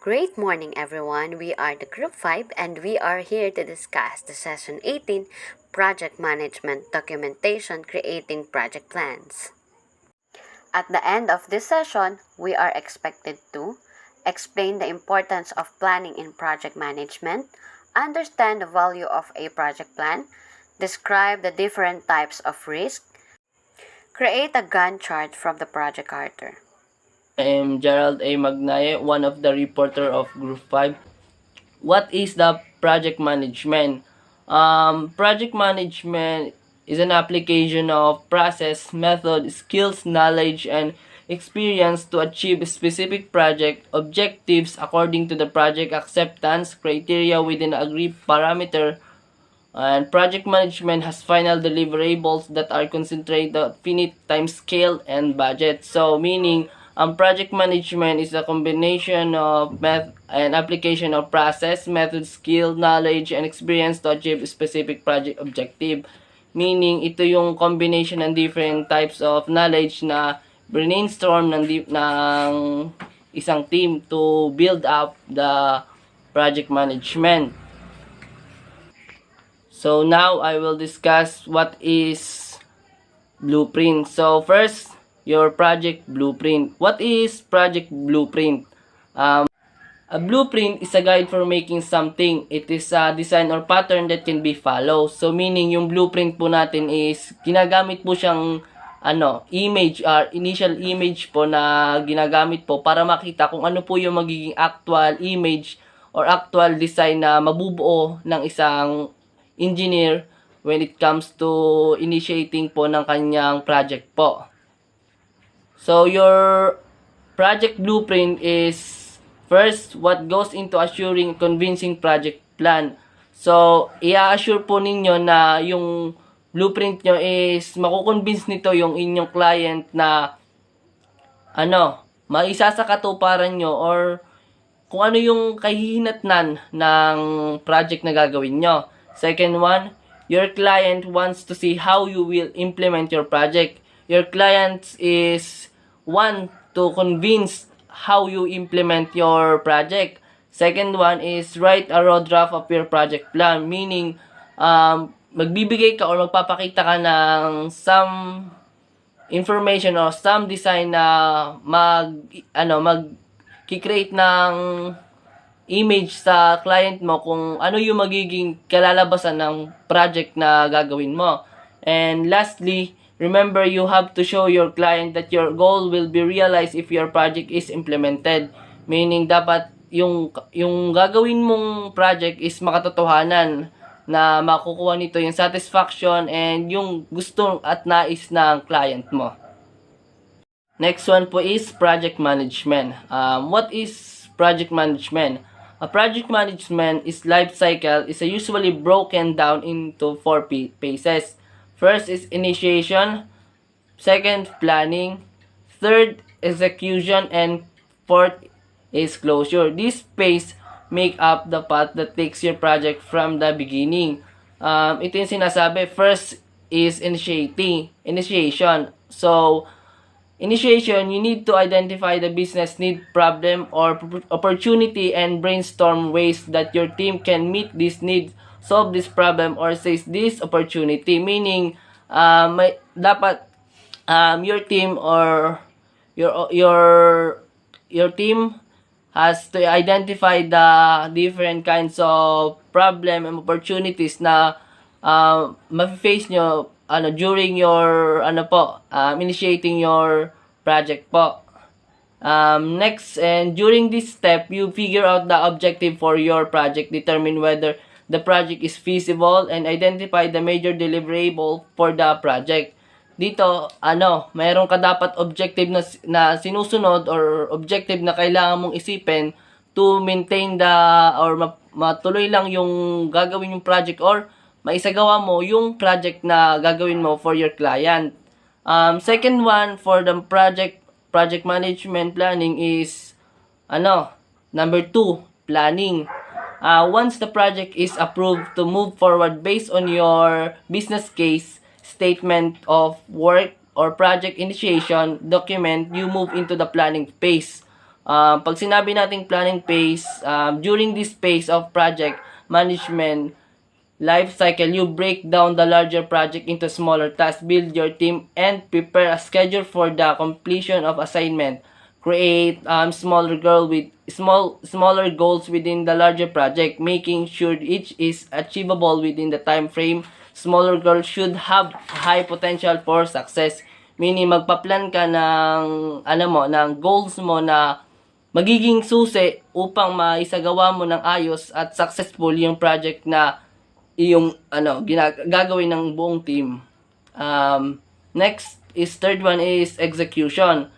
Great morning, everyone. We are the Group 5 and we are here to discuss the Session 18 Project Management Documentation Creating Project Plans. At the end of this session, we are expected to explain the importance of planning in project management, understand the value of a project plan, describe the different types of risk, create a Gantt chart from the project charter. I am Gerald A. Magnaye, one of the reporter of Group 5. What is the project management? Project management is an application of process, method, skills, knowledge, and experience to achieve specific project objectives according to the project acceptance criteria within agreed parameter. And project management has final deliverables that are concentrated on finite time scale and budget. So meaning project management is a combination of and application of process, method, skill, knowledge, and experience to achieve specific project objective. Meaning ito yung combination ng different types of knowledge na brainstorm ng isang team to build up the project management. So now I will discuss what is blueprint. So first, your project blueprint. What is project blueprint? A blueprint is a guide for making something. It is a design or pattern that can be followed. So meaning yung blueprint po natin is ginagamit po siyang image or initial image po na ginagamit po para makita kung ano po yung magiging actual image or actual design na mabubuo ng isang engineer when it comes to initiating po ng kanyang project po. So your project blueprint is first what goes into assuring convincing project plan. So i-assure po ninyo na yung blueprint nyo is makukonvince nito yung inyong client na maisa sa katuparan nyo or kung ano yung kahihinatnan ng project na gagawin nyo. Second one, your client wants to see how you will implement your project. Your client is want to convince how you implement your project. Second one is write a raw draft of your project plan. Meaning, magbibigay ka or magpapakita ka ng some information or some design na mag-create ng image sa client mo kung ano yung magiging kalalabasan ng project na gagawin mo. And lastly, remember you have to show your client that your goal will be realized if your project is implemented. Meaning dapat yung gagawin mong project is makatotohanan na makukuha nito yung satisfaction and yung gusto at nais ng client mo. Next one po is project management. What is project management? A project management is life cycle is usually broken down into 4 phases. First is initiation, second planning, third execution, and fourth is closure. This phase make up the path that takes your project from the beginning. Ito yung sinasabi, first is initiation. So initiation, you need to identify the business need, problem, or opportunity and brainstorm ways that your team can meet this need, solve this problem, or seize this opportunity. Meaning, dapat your team or your team has to identify the different kinds of problem and opportunities na ma-face nyo during your initiating your project po. Next, and during this step, you figure out the objective for your project, determine whether the project is feasible, and identify the major deliverable for the project. Dito, mayroon ka dapat objective na sinusunod or objective na kailangan mong isipin to maintain or matuloy lang yung gagawin yung project or maisagawa mo yung project na gagawin mo for your client. Second one for the project management planning is number 2, planning. Once the project is approved to move forward based on your business case, statement of work or project initiation document, you move into the planning phase. Pag sinabi nating planning phase, during this phase of project management life cycle, you break down the larger project into smaller tasks, build your team, and prepare a schedule for the completion of assignment. Create smaller goals within the larger project, making sure each is achievable within the time frame. Smaller goals should have high potential for success. Meaning magpa-plan ka ng ng goals mo na magiging susi upang maisagawa mo ng ayos at successful yung project na yung gagawin ng buong team. Next is third one is execution.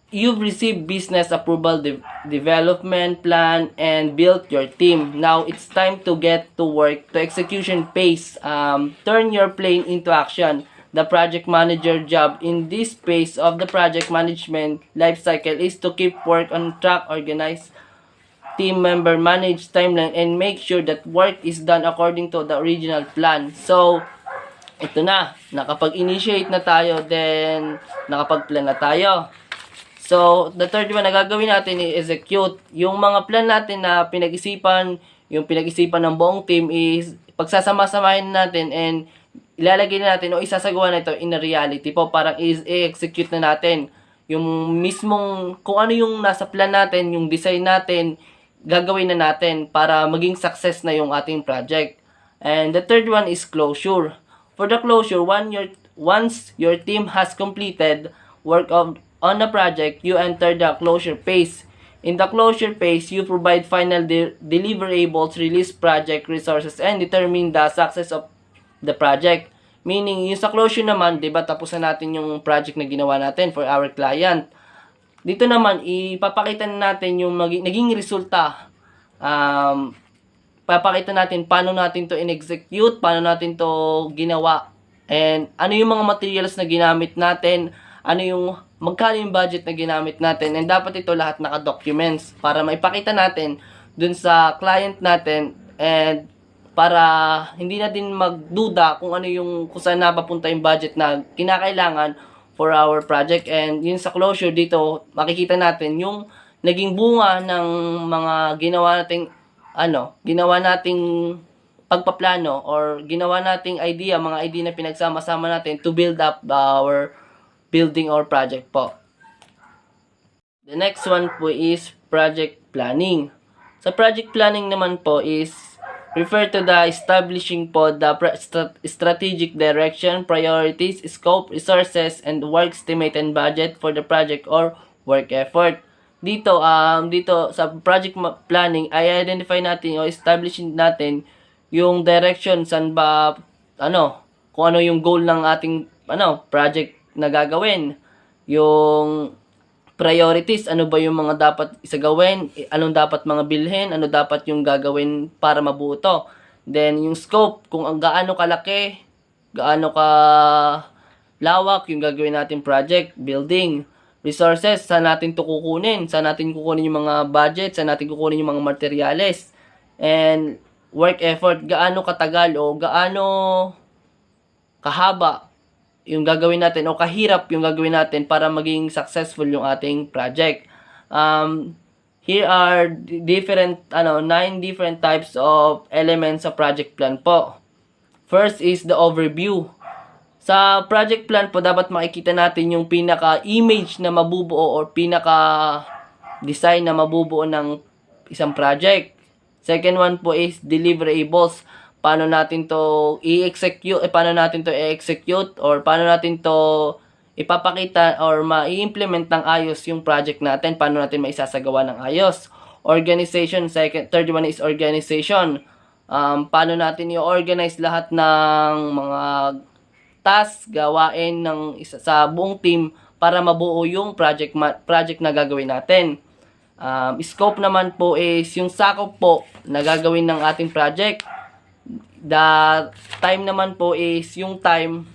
You've received business approval, development plan, and built your team. Now it's time to get to work to execution phase. Turn your plan into action. The project manager job in this phase of the project management life cycle is to keep work on track, organize team member, manage timeline, and make sure that work is done according to the original plan. So, ito na, nakapag-initiate na tayo, then nakapag-plan na tayo. So, the third one na gagawin natin is execute. Yung mga plan natin na pinag-isipan, yung pinag-isipan ng buong team is pagsasama-samahin natin and ilalagay na natin o isasagawa na ito in a reality po. Parang i-execute na natin. Yung mismong, kung ano yung nasa plan natin, yung design natin, gagawin na natin para maging success na yung ating project. And the third one is closure. For the closure, once your team has completed work on the project, you enter the closure phase. In the closure phase, you provide final deliverables, release project resources, and determine the success of the project. Meaning, yung sa closure naman, di ba, tapos na natin yung project na ginawa natin for our client. Dito naman, ipapakita natin yung naging resulta. Papakita natin paano natin to in-execute, paano natin to ginawa, and ano yung mga materials na ginamit natin, ano yung magkano yung budget na ginamit natin, and dapat ito lahat naka-documents para maipakita natin dun sa client natin, and para hindi natin magduda kung ano yung kung saan napapunta yung budget na kinakailangan for our project. And yun sa closure dito, makikita natin yung naging bunga ng mga ginawa nating pagpaplano or ginawa nating mga idea na pinagsama-sama natin to build up our building or project po. The next one po is project planning. Sa project planning naman po is refer to the establishing po the strategic direction, priorities, scope, resources, and work estimate and budget for the project or work effort. Dito sa project planning ay identify natin o establishing natin yung direction saan ba kung ano yung goal ng ating project na gagawin. Yung priorities, ano ba yung mga dapat isagawin, anong dapat mga bilhin, ano dapat yung gagawin para mabuo to. Then, yung scope, kung gaano kalaki, gaano ka lawak yung gagawin natin project, building. Resources, saan natin to kukunin, saan natin kukunin yung mga budget, saan natin kukunin yung mga materyales. And, work effort, gaano katagal o gaano kahaba yung gagawin natin o kahirap yung gagawin natin para maging successful yung ating project. Here are different 9 different types of elements sa project plan po. First is the overview. Sa project plan po dapat makikita natin yung pinaka-image na mabubuo or pinaka-design na mabubuo ng isang project. Second one po is deliverables. Paano natin to i-execute, paano natin to i-execute or paano natin to ipapakita or ma-implement ng ayos yung project natin, paano natin maisasagawa ng ayos. Organization, third one is organization. Paano natin i-organize lahat ng mga task, gawain ng sa buong team para mabuo yung project na gagawin natin. Scope naman po is yung sakop po na gagawin ng ating project. The time naman po is yung time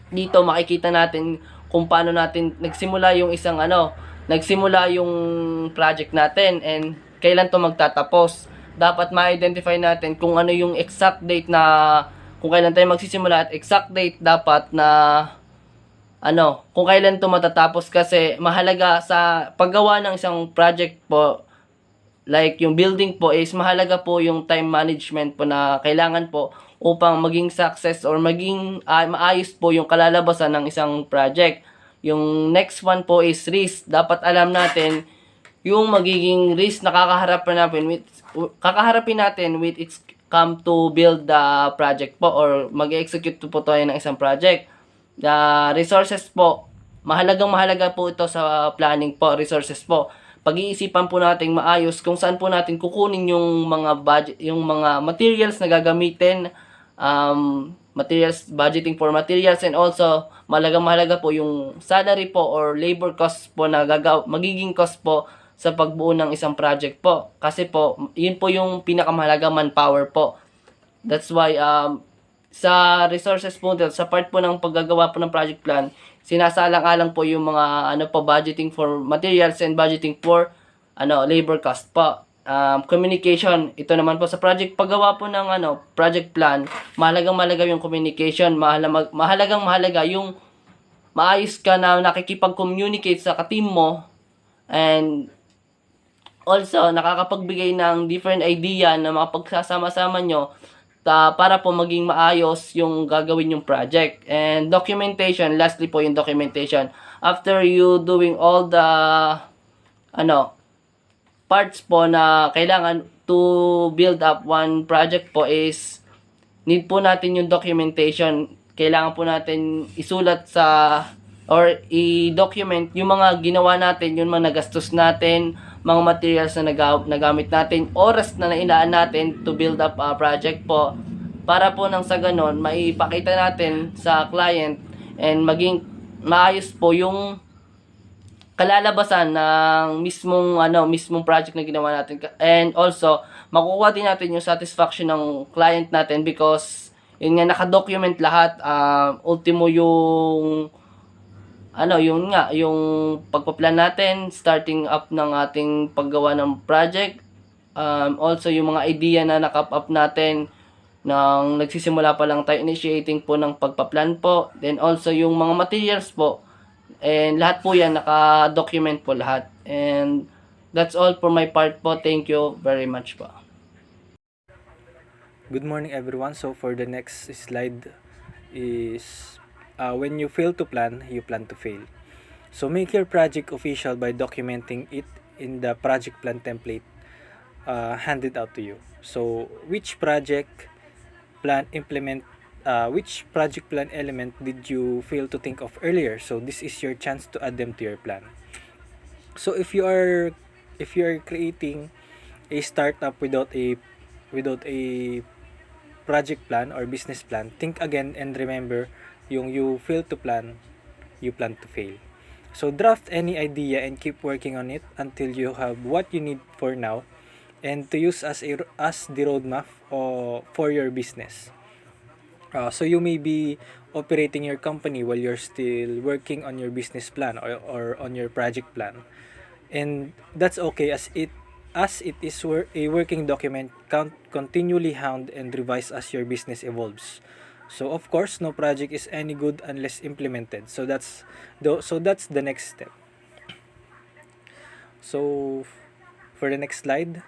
dito makikita natin kung paano natin nagsimula yung nagsimula yung project natin and kailan to magtatapos. Dapat ma-identify natin kung ano yung exact date na kung kailan tayo magsisimula at exact date dapat na kung kailan to matatapos, kasi mahalaga sa paggawa ng isang project po, like yung building po, is mahalaga po yung time management po na kailangan po upang maging success or maging maayos po yung kalalabasan ng isang project. Yung next one po is risk. Dapat alam natin yung magiging risk na kakaharapin natin with its come to build the project po or mag-execute po tayo ng isang project. The resources po, mahalaga po ito sa planning po, resources po. Pag-iisipan po nating maayos kung saan po natin kukunin yung mga budget, yung mga materials na gagamitin, budgeting for materials, and also mahalaga po yung salary po or labor cost po na magiging cost po sa pagbuo ng isang project po. Kasi po, yun po yung pinakamahalaga, manpower po. That's why sa resources po, sa part po ng paggagawa po ng project plan, sinasalang-alang po yung mga budgeting for materials and budgeting for labor cost po. Communication, ito naman po sa project paggawa po ng project plan, mahalaga yung communication, mahalaga yung maayos ka na nakikipag-communicate sa ka-team mo, and also nakakapagbigay ng different idea na makapagsasama-sama nyo para po maging maayos yung gagawin yung project. And documentation, lastly po yung documentation. After you doing all the parts po na kailangan to build up one project po, is need po natin yung documentation. Kailangan po natin isulat or i-document yung mga ginawa natin, yung mga nagastos natin, mga materials na nagamit natin, oras na inaan natin to build up a project po, para po nang sa ganon maipakita natin sa client and maging maayos po yung kalalabasan ng mismong project na ginawa natin. And also makukuha din natin yung satisfaction ng client natin, because yun nga, naka-document lahat. Ultimo yung yung pagpa-plan natin, starting up ng ating paggawa ng project. Also yung mga idea na naka-up natin nang nagsisimula pa lang tayo initiating po ng pagpa-plan po. Then also yung mga materials po, and lahat po yan naka-document po lahat. And that's all for my part po. Thank you very much po. Good morning everyone. So for the next slide is when you fail to plan, you plan to fail. So make your project official by documenting it in the project plan template handed out to you. So which project plan element did you fail to think of earlier? So this is your chance to add them to your plan. So if you are creating a startup without a project plan or business plan, think again and remember yung you fail to plan, you plan to fail. So draft any idea and keep working on it until you have what you need for now and to use as the roadmap for your business. So you may be operating your company while you're still working on your business plan or on your project plan, and that's okay, as it is a working document, continually hound and revise as your business evolves. So of course, no project is any good unless implemented. So that's the next step. So for the next slide,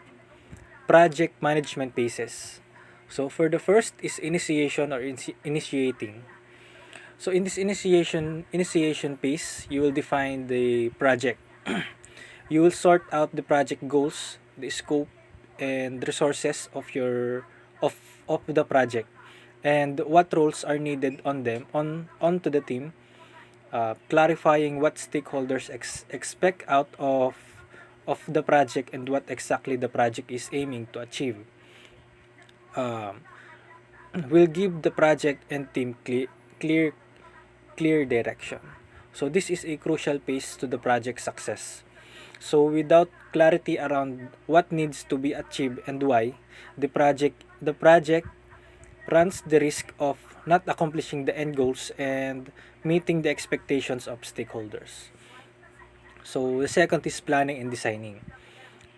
project management phases. So for the first is initiation or initiating. So in this initiation phase, you will define the project. You will sort out the project goals, the scope, and resources of the project, and what roles are needed onto the team, clarifying what stakeholders expect out of the project and what exactly the project is aiming to achieve. Will give the project and team clear direction. So this is a crucial phase to the project success. So without clarity around what needs to be achieved and why, the project runs the risk of not accomplishing the end goals and meeting the expectations of stakeholders. So the second is planning and designing.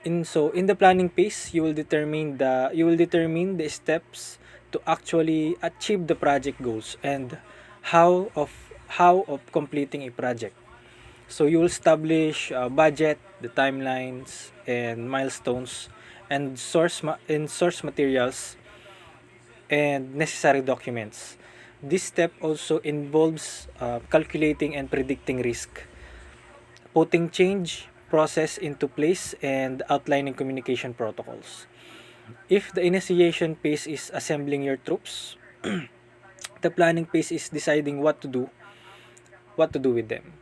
In the planning phase, you will determine the steps to actually achieve the project goals and how how of completing a project. So you will establish budget, the timelines, and milestones, and source materials and necessary documents. This step also involves calculating and predicting risk, putting change process into place, and outlining communication protocols. If the initiation phase is assembling your troops, the planning phase is deciding what to do with them.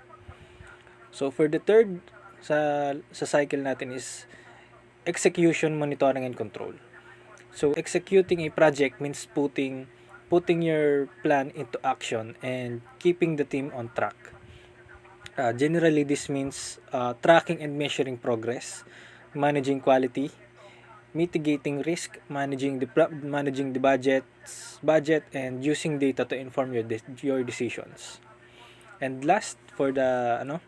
So for the third sa cycle natin is execution, monitoring, and control. So executing a project means putting your plan into action and keeping the team on track. Generally, this means tracking and measuring progress, managing quality, mitigating risk, managing the budget, and using data to inform your decisions. And last for the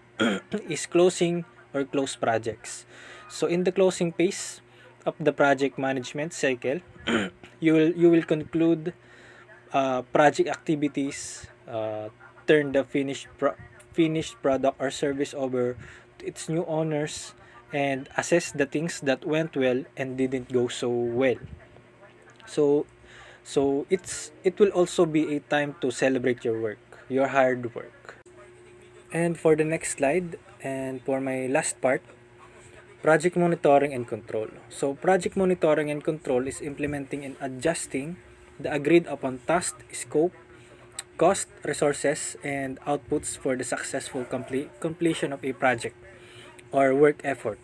is closing or close projects. So in the closing phase of the project management cycle, you will conclude project activities, turn the finished product or service over to its new owners, and assess the things that went well and didn't go so well. So it will also be a time to celebrate your work, your hard work. And for the next slide, and for my last part, project monitoring and control. So project monitoring and control is implementing and adjusting the agreed upon task, scope, cost, resources, and outputs for the successful completion of a project or work effort.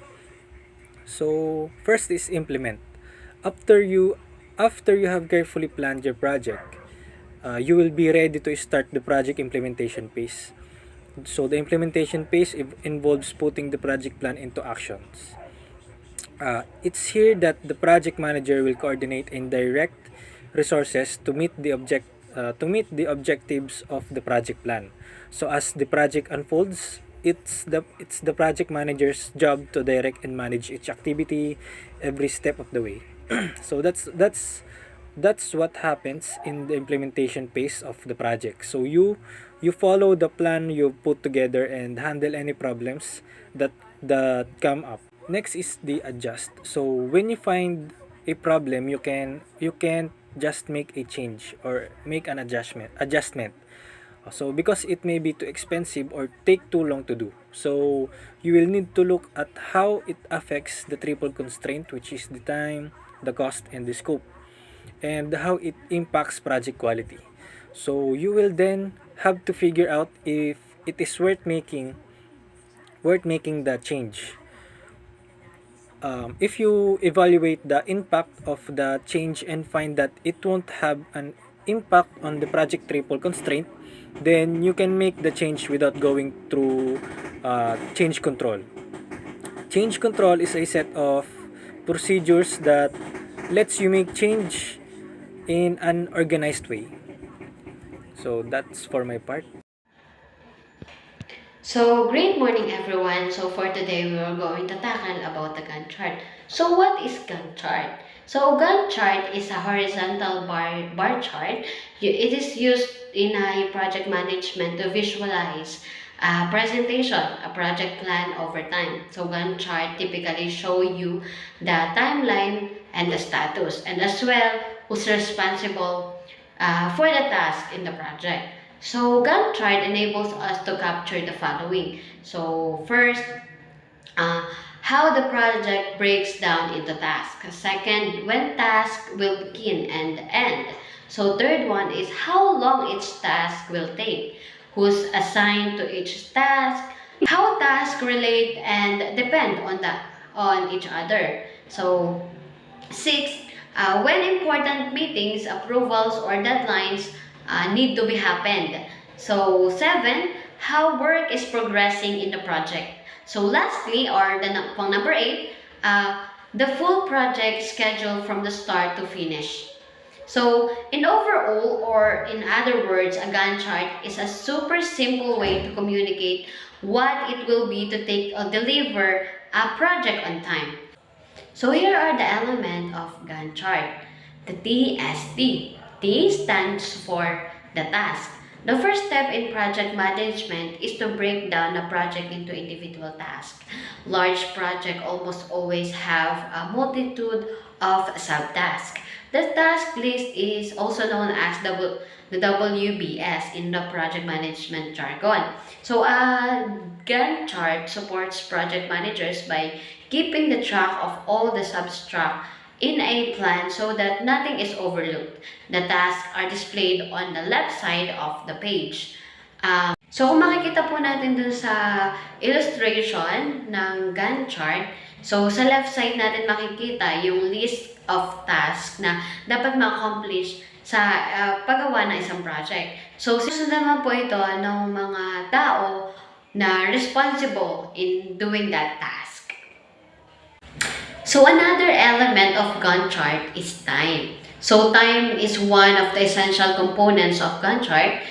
So first is implement. After you after you have carefully planned your project, you will be ready to start the project implementation phase. So the implementation phase involves putting the project plan into actions. It's here that the project manager will coordinate and direct resources to meet the objectives of the project plan. So as the project unfolds, it's the project manager's job to direct and manage each activity every step of the way. So that's what happens in the implementation phase of the project. So you follow the plan you put together and handle any problems that come up. Next is the adjust. So when you find a problem, you can just make a change or make an adjustment. So because it may be too expensive or take too long to do. So you will need to look at how it affects the triple constraint, which is the time, the cost, and the scope, and how it impacts project quality. So you will then have to figure out if it is worth making the change. If you evaluate the impact of the change and find that it won't have an impact on the project triple constraint, then you can make the change without going through change control. Change control is a set of procedures that lets you make change in an organized way. So that's for my part. So, great morning everyone. So, for today, we are going to tackle about the Gantt chart. So, what is Gantt chart? So, Gantt chart is a horizontal bar chart. It is used in a project management to visualize a presentation, a project plan over time. So, Gantt chart typically show you the timeline and the status, and as well who's responsible for the task in the project. So Gantt chart enables us to capture the following. So first, uh, how the project breaks down into tasks. Second, when task will begin and end. So third one is how long each task will take, who's assigned to each task, how tasks relate and depend on each other. So 6. When important meetings, approvals, or deadlines need to be happened. So 7. How work is progressing in the project. So lastly, or pang number 8, the full project schedule from the start to finish. So, in overall, or in other words, a Gantt chart is a super simple way to communicate what it will be to take or deliver a project on time. So here are the elements of Gantt chart. The TST. T stands for the task. The first step in project management is to break down a project into individual tasks. Large projects almost always have a multitude of subtasks. The task list is also known as the WBS in the project management jargon. So a Gantt chart supports project managers by keeping the track of all the subtract in a plan so that nothing is overlooked. The tasks are displayed on the left side of the page. So kung makikita po natin dun sa illustration ng Gantt chart, so sa left side natin makikita yung list of tasks na dapat ma-accomplish sa paggawa ng isang project. So susunod naman po ito ng mga tao na responsible in doing that task. So another element of Gantt chart is time. So time is one of the essential components of Gantt chart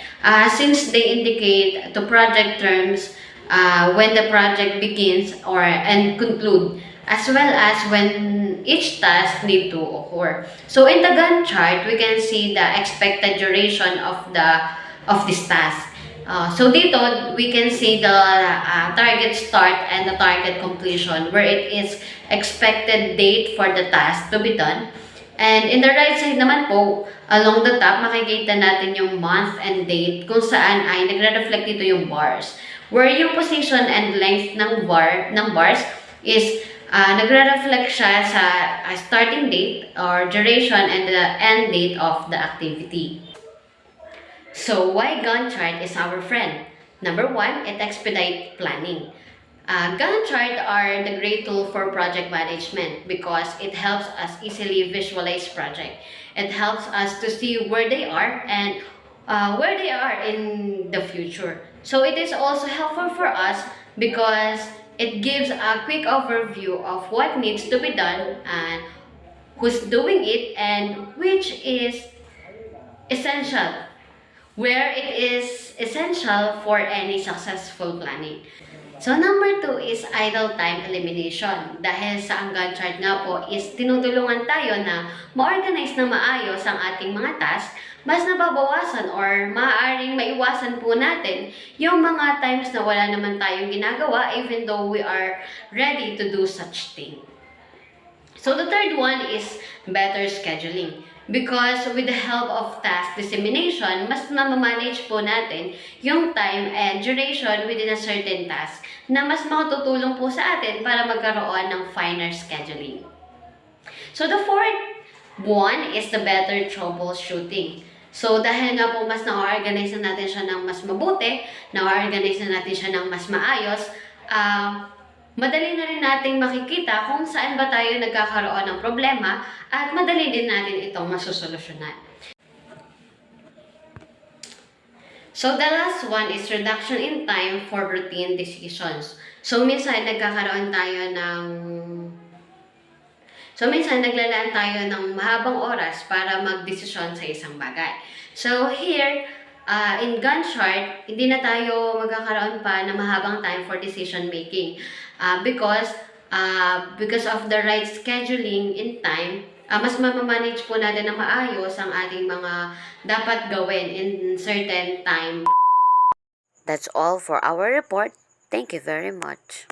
since they indicate to project terms when the project begins and conclude, as well as when each task need to occur. So in the Gantt chart, we can see the expected duration of this task. So dito, we can see the target start and the target completion where it is expected date for the task to be done. And in the right side naman po, along the top, makikita natin yung month and date kung saan ay nagre-reflect dito yung bars. Where yung position and length ng bars is nagre-reflect siya sa starting date or duration and the end date of the activity. So, why Gantt chart is our friend? Number one, it expedites planning. Gantt chart are the great tool for project management because it helps us easily visualize project. It helps us to see where they are and where they are in the future. So, it is also helpful for us because it gives a quick overview of what needs to be done and who's doing it and which is essential, where it is essential for any successful planning. So number 2 is idle time elimination. Dahil sa ang Gantt chart nga po is tinutulungan tayo na ma-organize na maayos ang ating mga tasks, mas nababawasan or maaaring maiwasan po natin yung mga times na wala naman tayong ginagawa even though we are ready to do such thing. So the third one is better scheduling. Because with the help of task dissemination, mas mamamanage po natin yung time and duration within a certain task na mas makatutulong po sa atin para magkaroon ng finer scheduling. So the fourth one is the better troubleshooting. So dahil nga po mas na-organize na natin siya ng mas mabuti, na-organize na natin siya ng mas maayos, madali na rin nating makikita kung saan ba tayo nagkakaroon ng problema at madali din natin itong masusolusyonan. So the last one is reduction in time for routine decisions. So minsan naglalaan tayo ng mahabang oras para magdesisyon sa isang bagay. So here, in Gantt chart, hindi na tayo magkakaroon pa ng mahabang time for decision making. Because of the right scheduling in time, mas mamamanage po natin na maayos ang ating mga dapat gawin in certain time. That's all for our report. Thank you very much.